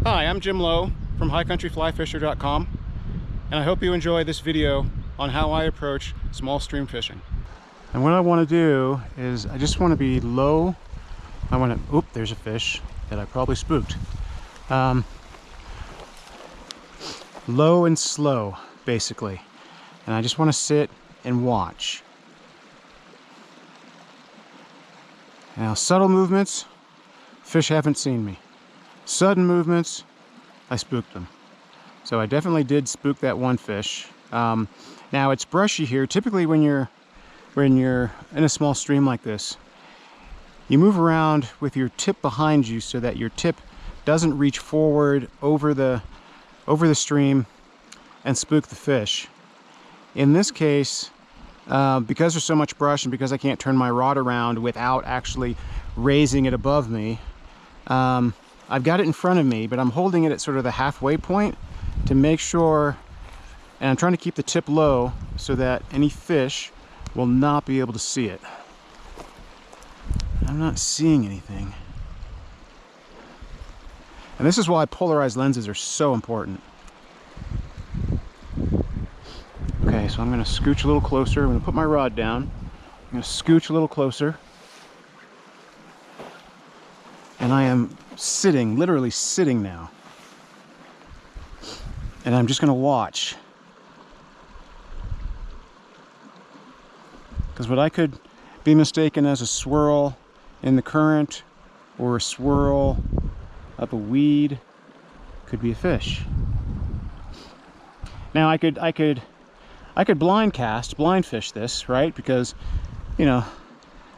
Hi, I'm Jim Lowe from highcountryflyfisher.com, and I hope you enjoy this video on how I approach small stream fishing. And what I want to do is I just want to be low. I want to, oop, there's a fish that I probably spooked. Low and slow, basically. And I just want to sit and watch. Now, subtle movements, fish haven't seen me. Sudden movements, I spooked them. So I definitely did spook that one fish. Now it's brushy here. Typically when you're in a small stream like this, you move around with your tip behind you so that your tip doesn't reach forward over the stream and spook the fish. In this case, because there's so much brush and because I can't turn my rod around without actually raising it above me, I've got it in front of me, but I'm holding it at sort of the halfway point to make sure, and I'm trying to keep the tip low so that any fish will not be able to see it. I'm not seeing anything. And this is why polarized lenses are so important. Okay, so I'm going to scooch a little closer. I'm going to put my rod down. I'm going to scooch a little closer. And I am sitting, literally sitting now. And I'm just going to watch. Because what I could be mistaken as a swirl in the current or a swirl up a weed could be a fish. Now I could blind fish this, right? Because, you know,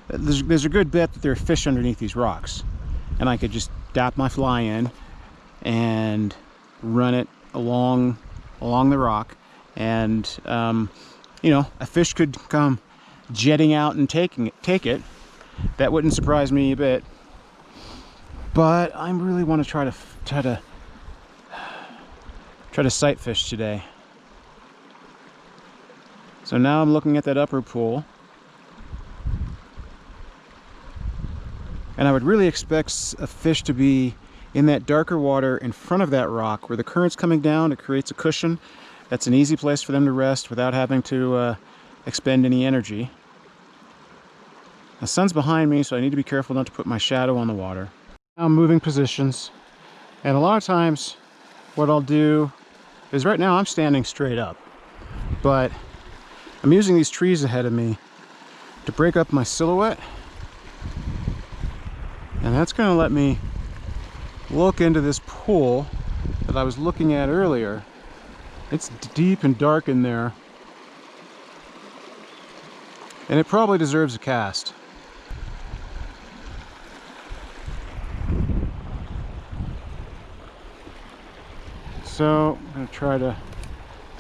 there's a good bet that there are fish underneath these rocks. And I could just dap my fly in and run it along the rock, and you know, a fish could come jetting out and take it. That wouldn't surprise me a bit. But I really want to try to sight fish today. So now I'm looking at that upper pool. And I would really expect a fish to be in that darker water in front of that rock where the current's coming down. It creates a cushion. That's an easy place for them to rest without having to expend any energy. The sun's behind me, so I need to be careful not to put my shadow on the water. Now I'm moving positions. And a lot of times what I'll do is, right now I'm standing straight up, but I'm using these trees ahead of me to break up my silhouette. And that's going to let me look into this pool that I was looking at earlier. It's deep and dark in there. And it probably deserves a cast. So I'm going to try to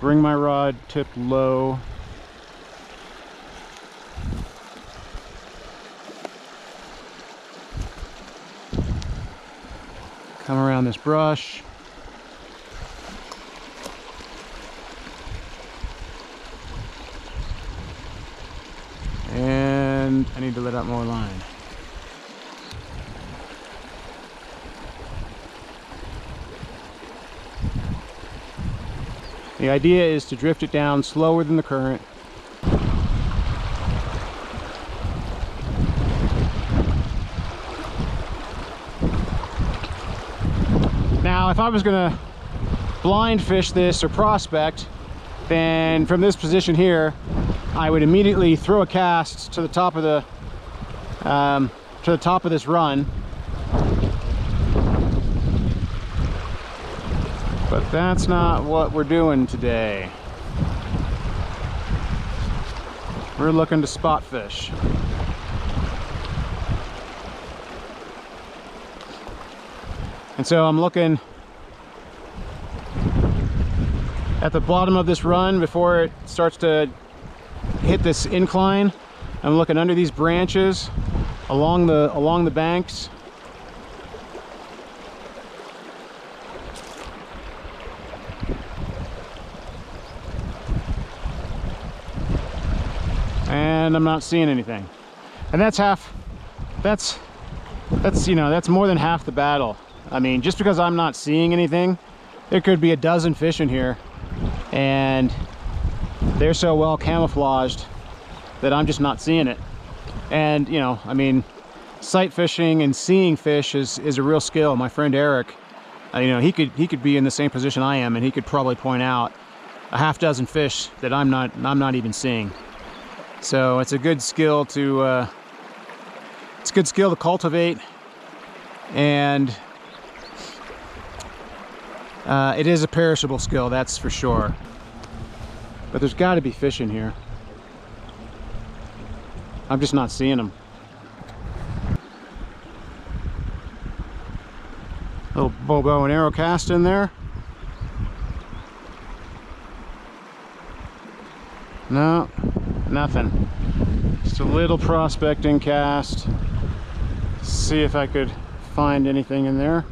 bring my rod tip low. Come around this brush. And I need to let out more line. The idea is to drift it down slower than the current. Now, if I was gonna blind fish this or prospect, then from this position here, I would immediately throw a cast to the top of this run. But that's not what we're doing today. We're looking to spot fish. And so I'm looking at the bottom of this run before it starts to hit this incline. I'm looking under these branches along the banks. And I'm not seeing anything. And that's more than half the battle. I mean, just because I'm not seeing anything, there could be a dozen fish in here, and they're so well camouflaged that I'm just not seeing it. And, you know, I mean, sight fishing and seeing fish is a real skill. My friend Eric, you know, he could be in the same position I am, and he could probably point out a half dozen fish that I'm not even seeing. So it's a good skill to cultivate, and it is a perishable skill, that's for sure. But there's got to be fish in here. I'm just not seeing them. Little bow and arrow cast in there. No, nothing. Just a little prospecting cast. See if I could find anything in there.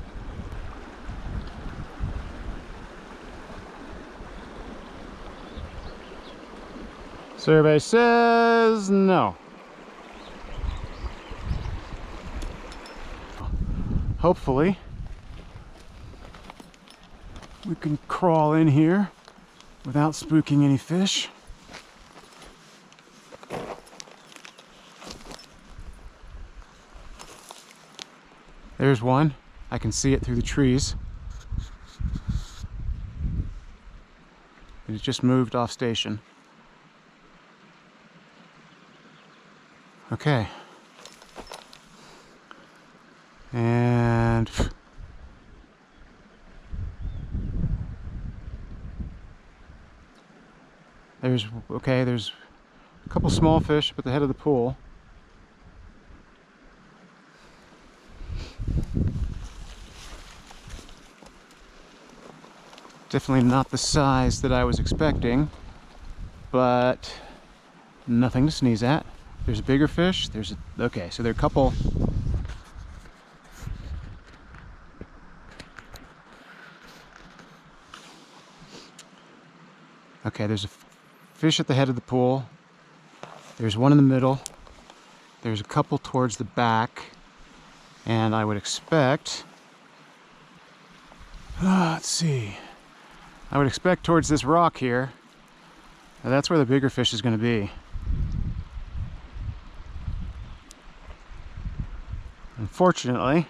Survey says no. Hopefully we can crawl in here without spooking any fish. There's one. I can see it through the trees. It just moved off station. Okay. And there's a couple small fish up at the head of the pool. Definitely not the size that I was expecting, but nothing to sneeze at. There's a bigger fish. Okay, so there are a couple. Okay, there's a fish at the head of the pool. There's one in the middle. There's a couple towards the back. And I would expect, let's see. I would expect towards this rock here. That's where the bigger fish is going to be. Unfortunately,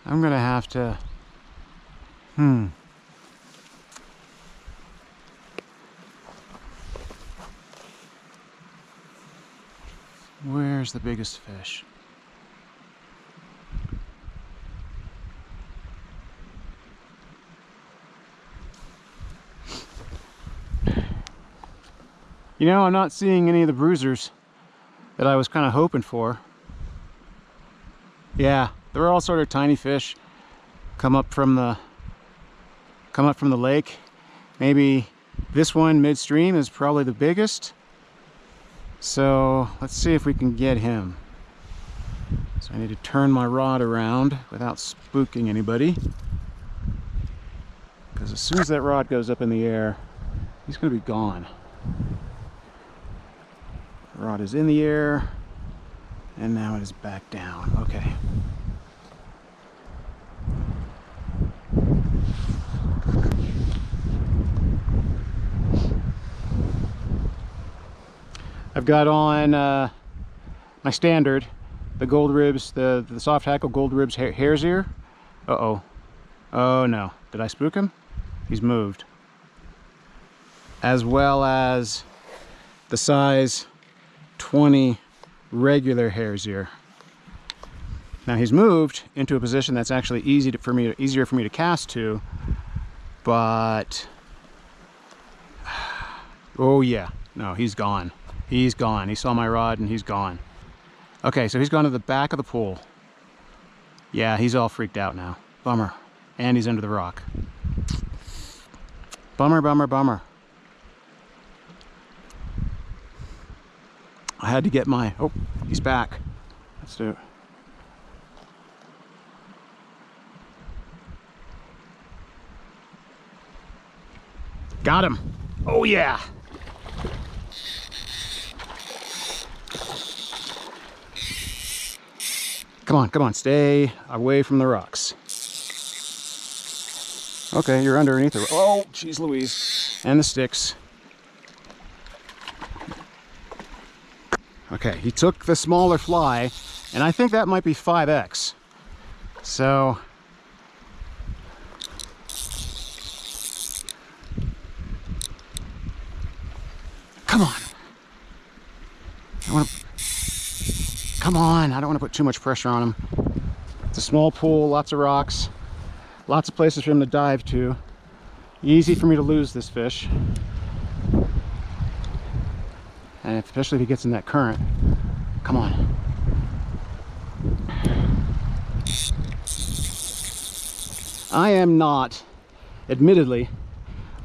I'm going to have to, Where's the biggest fish? You know, I'm not seeing any of the bruisers that I was kind of hoping for. Yeah, they're all sort of tiny fish come up from the lake. Maybe this one midstream is probably the biggest. So let's see if we can get him. So I need to turn my rod around without spooking anybody, because as soon as that rod goes up in the air, he's going to be gone. The rod is in the air, and now it is back down. Okay. I've got on my standard, the gold ribs, the soft hackle gold ribs hare's ear. Uh-oh. Oh no. Did I spook him? He's moved. As well as the size 20 regular hare's ear. Now he's moved into a position that's actually easier for me to cast to, but oh yeah, no, he's gone. He's gone. He saw my rod and he's gone. Okay, so he's gone to the back of the pool. Yeah, he's all freaked out now. Bummer. And he's under the rock. Bummer, bummer, bummer. I had to get my... Oh, he's back. Let's do it. Got him. Oh, yeah. Come on, come on, stay away from the rocks. Okay, you're underneath the... Oh, geez Louise. And the sticks. Okay, he took the smaller fly, and I think that might be 5X. So... Come on. Come on, I don't want to put too much pressure on him. It's a small pool, lots of rocks, lots of places for him to dive to. Easy for me to lose this fish. And especially if he gets in that current. Come on. I am not, admittedly,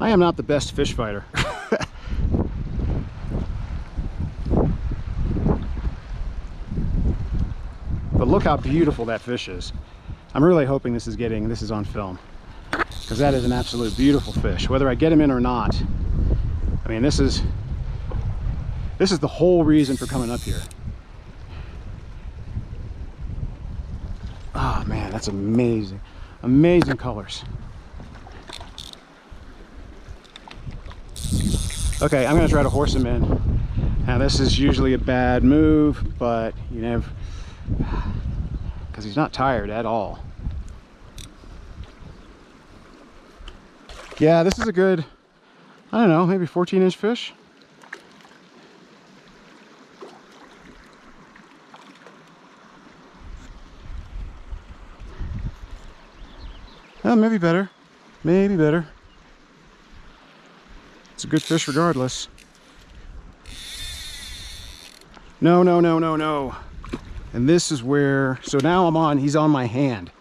I am not the best fish fighter. But look how beautiful that fish is. I'm really hoping this is on film, because that is an absolute beautiful fish. Whether I get him in or not, I mean, this is the whole reason for coming up here. Oh man, that's amazing. Amazing colors. Okay, I'm gonna try to horse him in. Now this is usually a bad move, but you never, because he's not tired at all. Yeah, this is a good, I don't know, maybe 14-inch fish. Oh, maybe better. Maybe better. It's a good fish regardless. No, no, no, no, no. And this is where, so now he's on my hand.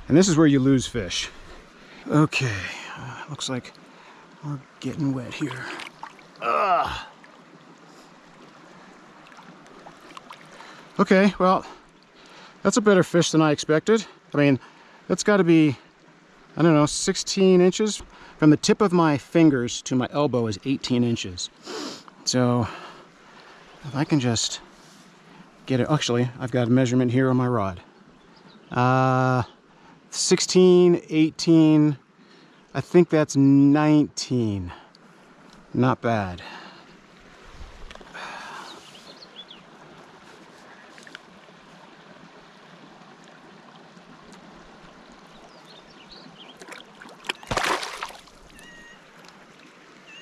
And this is where you lose fish. Okay, looks like we're getting wet here. Ugh. Okay, well, that's a better fish than I expected. I mean, that's got to be, I don't know, 16 inches. From the tip of my fingers to my elbow is 18 inches. So, if I can just get it, actually, I've got a measurement here on my rod. 16, 18, I think that's 19. Not bad.